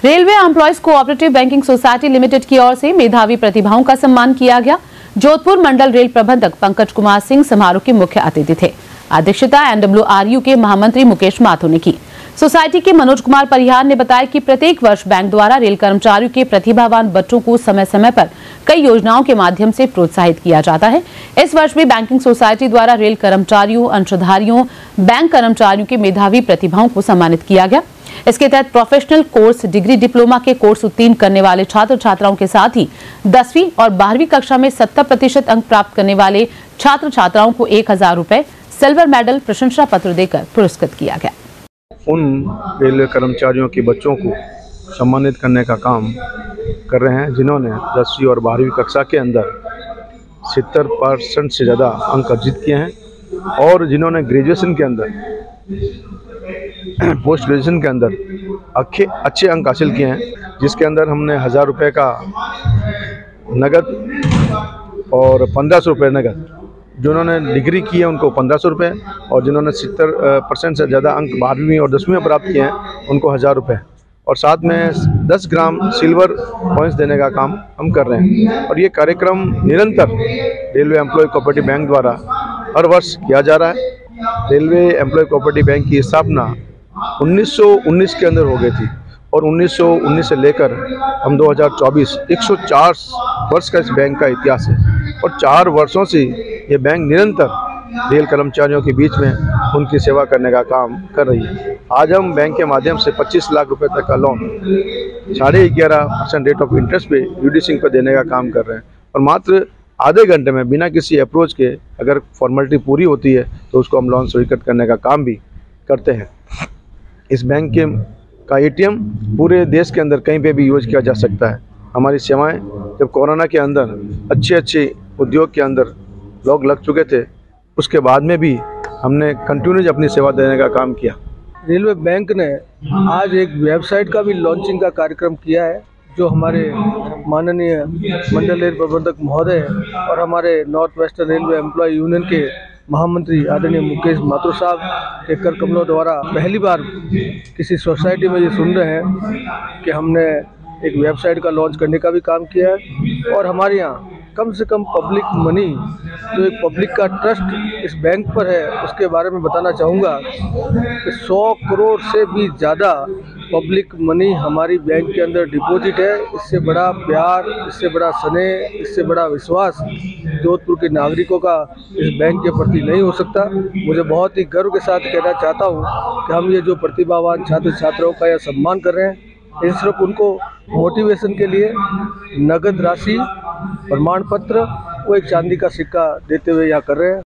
Railway employees cooperative banking society limited की ओर से मेधावी प्रतिभाओं का सम्मान किया गया। जोधपुर मंडल रेल प्रबंधक पंकज कुमार सिंह समारोह के मुख्य अतिथि थे। अध्यक्षता NWRU के महामंत्री मुकेश माथुर ने की। सोसाइटी के मनोज कुमार परिहार ने बताया कि प्रत्येक वर्ष बैंक द्वारा रेल कर्मचारियों के प्रतिभावान बच्चों को समय समय पर कई योजनाओं के माध्यम से प्रोत्साहित किया जाता है। इस वर्ष भी बैंकिंग सोसाइटी द्वारा रेल कर्मचारियों, अंशधारियों, बैंक कर्मचारियों की मेधावी प्रतिभाओं को सम्मानित किया गया। इसके तहत प्रोफेशनल कोर्स, डिग्री, डिप्लोमा के कोर्स उत्तीर्ण करने वाले छात्र छात्राओं के साथ ही 10वीं और 12वीं कक्षा में 70% अंक प्राप्त करने वाले छात्र छात्राओं को 1000 रुपए, सिल्वर मेडल, प्रशंसा पत्र देकर पुरस्कृत किया गया। उन रेलवे कर्मचारियों के बच्चों को सम्मानित करने का काम कर रहे हैं जिन्होंने 10वीं और 12वीं कक्षा के अंदर 70% से ज़्यादा अंक अर्जित किए हैं और जिन्होंने ग्रेजुएशन के अंदर, पोस्ट ग्रेजुएशन के अंदर अच्छे अंक हासिल किए हैं, जिसके अंदर हमने 1000 रुपये का नगद और 1500 रुपये नगद, जिन्होंने डिग्री की है उनको 1500 रुपये और जिन्होंने 70% से ज़्यादा अंक 12वीं और 10वीं में प्राप्त किए हैं उनको 1000 रुपये और साथ में 10 ग्राम सिल्वर कॉइन्स देने का काम हम कर रहे हैं। और ये कार्यक्रम निरंतर रेलवे एम्प्लॉय कोऑपरेटिव बैंक द्वारा हर वर्ष किया जा रहा है। रेलवे एम्प्लॉय कोऑपरेटिव बैंक की स्थापना 1919 के अंदर हो गई थी और 1919 से लेकर हम 2024 104 वर्ष का इस बैंक का इतिहास है और 4 वर्षों से ये बैंक निरंतर रेल कर्मचारियों के बीच में उनकी सेवा करने का काम कर रही है। आज हम बैंक के माध्यम से 25 लाख रुपए तक का लोन 11.5% रेट ऑफ इंटरेस्ट पे यूडीसिंग पर देने का काम कर रहे हैं और मात्र आधे घंटे में बिना किसी अप्रोच के अगर फॉर्मेलिटी पूरी होती है तो उसको हम लोन स्वीकृत करने का काम भी करते हैं। इस बैंक का ATM पूरे देश के अंदर कहीं पे भी यूज किया जा सकता है। हमारी सेवाएं जब कोरोना के अंदर अच्छे उद्योग के अंदर लोग लग चुके थे, उसके बाद में भी हमने कंटिन्यूज अपनी सेवा देने का काम किया। रेलवे बैंक ने आज एक वेबसाइट का भी लॉन्चिंग का कार्यक्रम किया है, जो हमारे माननीय मंडल रेल प्रबंधक महोदय और हमारे north western railway employ union के महामंत्री आदरणीय मुकेश माथुर साहब के कर कमलों द्वारा पहली बार किसी सोसाइटी में ये सुन रहे हैं कि हमने एक वेबसाइट का लॉन्च करने का भी काम किया है। और हमारे यहाँ कम से कम पब्लिक मनी, जो एक पब्लिक का ट्रस्ट इस बैंक पर है, उसके बारे में बताना चाहूँगा कि 100 करोड़ से भी ज़्यादा पब्लिक मनी हमारी बैंक के अंदर डिपॉजिट है। इससे बड़ा प्यार, इससे बड़ा स्नेह, इससे बड़ा विश्वास जोधपुर के नागरिकों का इस बैंक के प्रति नहीं हो सकता। मुझे बहुत ही गर्व के साथ कहना चाहता हूँ कि हम ये जो प्रतिभावान छात्र छात्राओं का यह सम्मान कर रहे हैं, ये सिर्फ उनको मोटिवेशन के लिए नगद राशि, प्रमाण पत्र, वो एक चांदी का सिक्का देते हुए यहाँ कर रहे हैं।